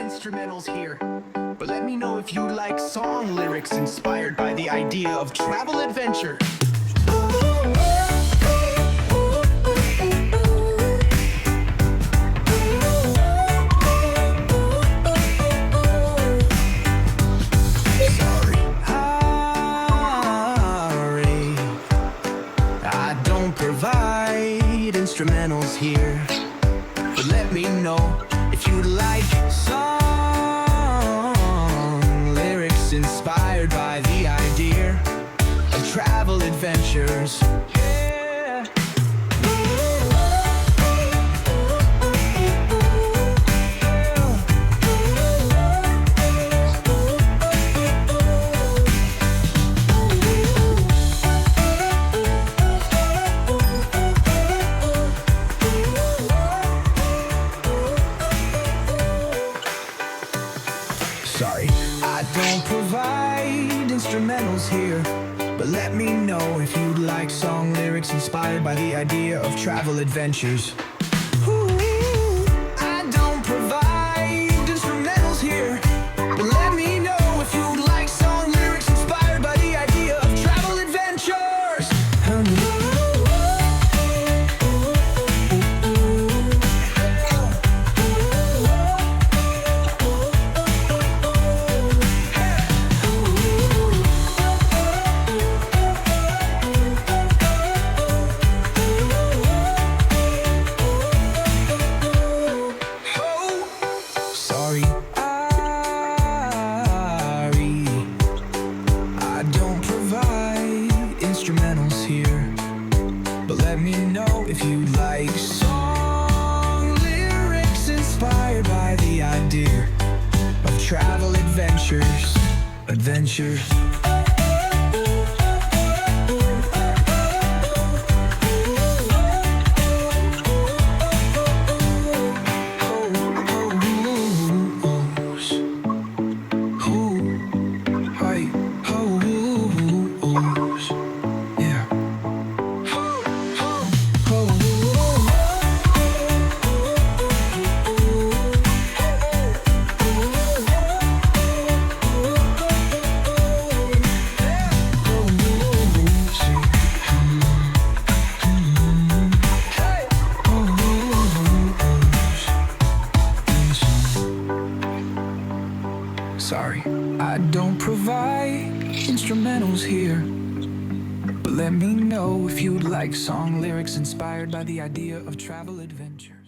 instrumentals here, but let me know if you like song lyrics inspired by the idea of travel adventure. I don't provide instrumentals here, but let me know if you like song lyrics inspired by the idea of travel adventures. Yeah. Sorry, I don't provide instrumentals here, but let me know if you'd like song lyrics inspired by the idea of travel adventures. Ooh, I don't provide instrumentals here, but let me know if you'd like song lyrics inspired by the idea of travel adventures. Instrumentals here, but let me know if you like song lyrics inspired by the idea of travel adventures. Sorry, I don't provide instrumentals here, but let me know if you'd like song lyrics inspired by the idea of travel adventures.